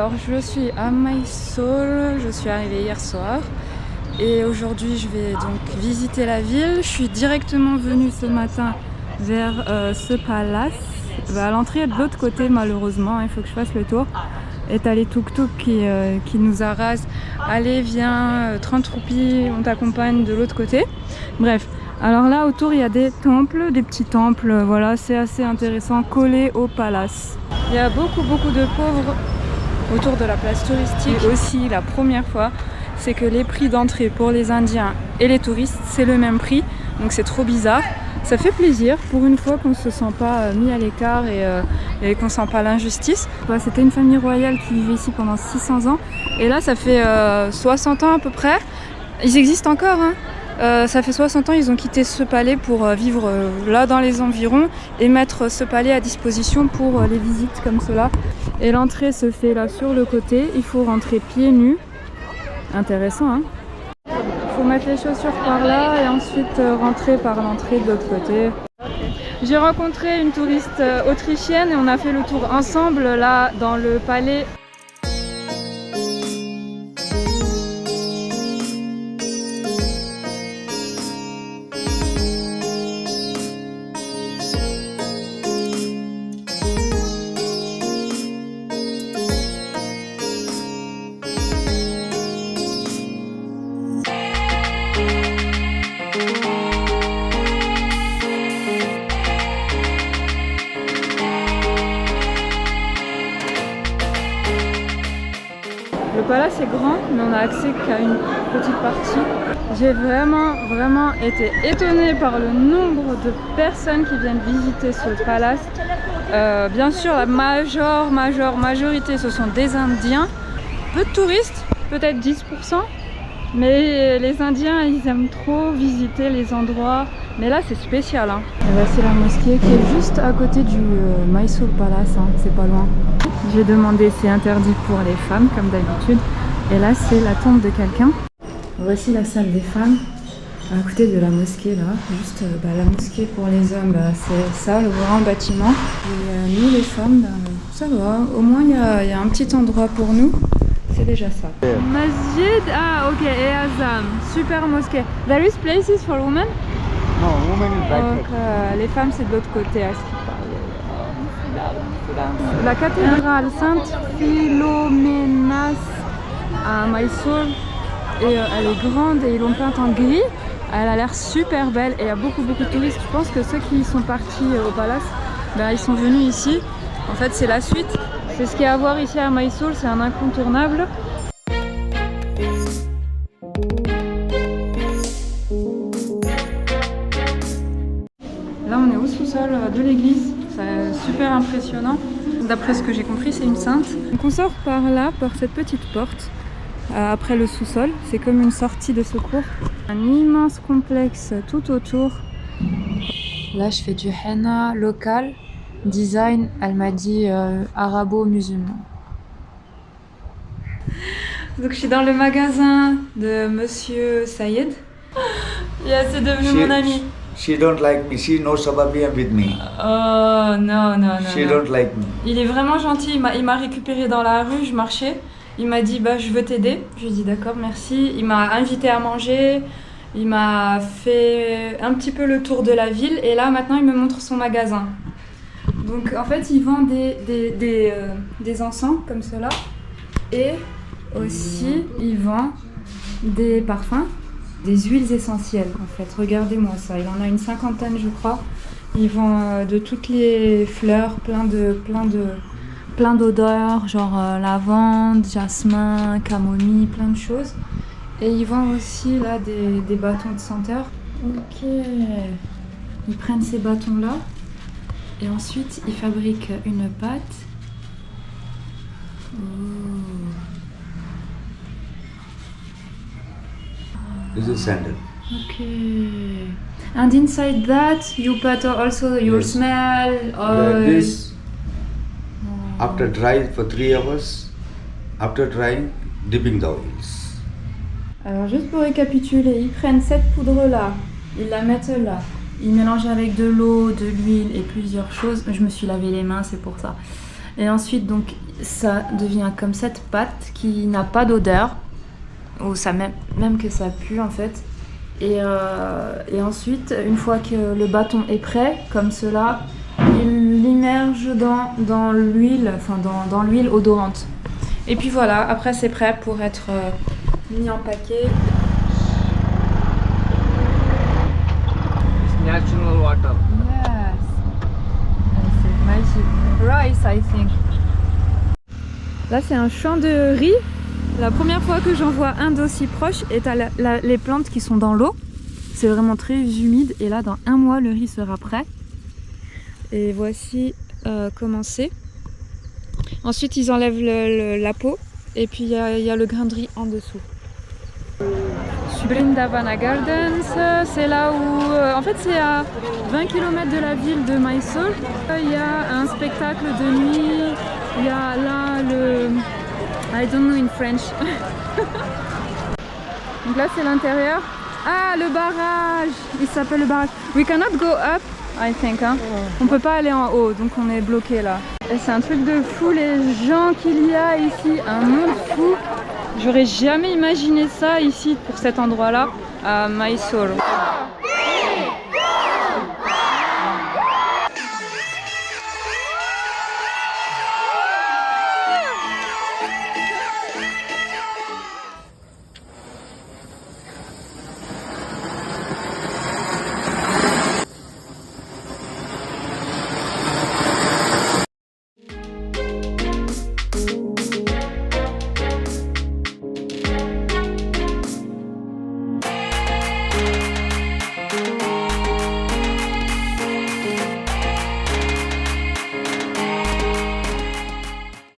Alors je suis à Mysore, je suis arrivée hier soir et aujourd'hui je vais donc visiter la ville. Je suis directement venue ce matin vers ce palace. À l'entrée de l'autre côté malheureusement, il faut que je fasse le tour. Et t'as les tuk-tuk qui nous arrasent. Allez viens, 30 roupies, on t'accompagne de l'autre côté. Bref, alors là autour il y a des temples, des petits temples, voilà, c'est assez intéressant, collés au palace. Il y a beaucoup de pauvres autour de la place touristique. Et aussi la première fois, c'est que les prix d'entrée pour les Indiens et les touristes, c'est le même prix. Donc c'est trop bizarre. Ça fait plaisir pour une fois qu'on ne se sent pas mis à l'écart et qu'on ne sent pas l'injustice. C'était une famille royale qui vivait ici pendant 600 ans. Et là, ça fait 60 ans à peu près. Ils existent encore, hein. Ça fait 60 ans, ils ont quitté ce palais pour vivre là dans les environs et mettre ce palais à disposition pour les visites comme cela. Et l'entrée se fait là sur le côté, il faut rentrer pieds nus. Intéressant, hein. Il faut mettre les chaussures par là et ensuite rentrer par l'entrée de l'autre côté. J'ai rencontré une touriste autrichienne et on a fait le tour ensemble là dans le palais. Le palace est grand, mais on n'a accès qu'à une petite partie. J'ai vraiment été étonnée par le nombre de personnes qui viennent visiter ce palace. Bien sûr, la majorité, ce sont des Indiens. Peu de touristes, peut-être 10%. Mais les Indiens, ils aiment trop visiter les endroits. Mais là, c'est spécial, hein. Et voici la mosquée qui est juste à côté du Mysore Palace, hein. C'est pas loin. J'ai demandé, c'est interdit pour les femmes, comme d'habitude. Et là, c'est la tombe de quelqu'un. Voici la salle des femmes, à côté de la mosquée, là. Juste la mosquée pour les hommes, c'est ça, le grand bâtiment. Et nous, les femmes, ça va. Au moins, il y a un petit endroit pour nous. C'est déjà ça. Masjid, ah ok, et Azam, super mosquée. There is places for women? No, women is back. Donc, les femmes c'est de l'autre côté à ce qui parle. La cathédrale Sainte Philoménas à Mysore, et elle est grande et ils l'ont peinte en gris. Elle a l'air super belle et il y a beaucoup de touristes. Je pense que ceux qui sont partis au palace, ils sont venus ici. En fait c'est la suite. C'est ce qu'il y a à voir ici à Mysore, c'est un incontournable. Là on est au sous-sol de l'église, c'est super impressionnant. D'après ce que j'ai compris, c'est une sainte. Donc on sort par là, par cette petite porte, après le sous-sol. C'est comme une sortie de secours. Un immense complexe tout autour. Là je fais du henna local. Design, elle m'a dit arabo-musulman. Donc je suis dans le magasin de Monsieur Sayed. Yeah, c'est devenu mon ami. She don't like me. She knows Sababi with me. Oh non. She don't like me. Il est vraiment gentil. Il m'a récupéré dans la rue, je marchais. Il m'a dit je veux t'aider. Je lui ai dit d'accord, merci. Il m'a invité à manger. Il m'a fait un petit peu le tour de la ville. Et là maintenant il me montre son magasin. Donc en fait il vend des encens comme cela et aussi il vend des parfums, des huiles essentielles en fait. Regardez-moi ça, il en a une 50aine je crois. Il vend de toutes les fleurs, plein d'odeurs, genre lavande, jasmin, camomille, plein de choses. Et il vend aussi là des bâtons de senteur. Ok, ils prennent ces bâtons là. Et ensuite, ils fabriquent une pâte. This is sandal. Okay. And inside that, you put also your Yes. smell. Oil. This after dry for 3 hours. After drying, dipping the oils. Alors juste pour récapituler, ils prennent cette poudre là, ils la mettent là. Ils mélangent avec de l'eau, de l'huile et plusieurs choses. Je me suis lavé les mains, c'est pour ça. Et ensuite, donc, ça devient comme cette pâte qui n'a pas d'odeur, ou ça même que ça pue en fait. Et ensuite, une fois que le bâton est prêt, comme cela, il l'immerge dans l'huile, enfin dans l'huile odorante. Et puis voilà, après c'est prêt pour être mis en paquet. Natural water. Yes. C'est magique. Rice, I think. Là, c'est un champ de riz. La première fois que j'en vois un d'aussi proche, et t'as les plantes qui sont dans l'eau. C'est vraiment très humide. Et là, dans 1 mois, le riz sera prêt. Et voici comment c'est. Ensuite, ils enlèvent la peau. Et puis, il y a le grain de riz en dessous. Brindavana Gardens, c'est là où... en fait, c'est à 20 km de la ville de Mysore. Il y a un spectacle de nuit. Il y a là le... I don't know in French. Donc là, c'est l'intérieur. Ah, le barrage. Il s'appelle le barrage. We cannot go up, I think. Hein. On peut pas aller en haut, donc on est bloqué là. Et c'est un truc de fou, les gens qu'il y a ici. Un monde fou. J'aurais jamais imaginé ça ici, pour cet endroit-là, à Mysore.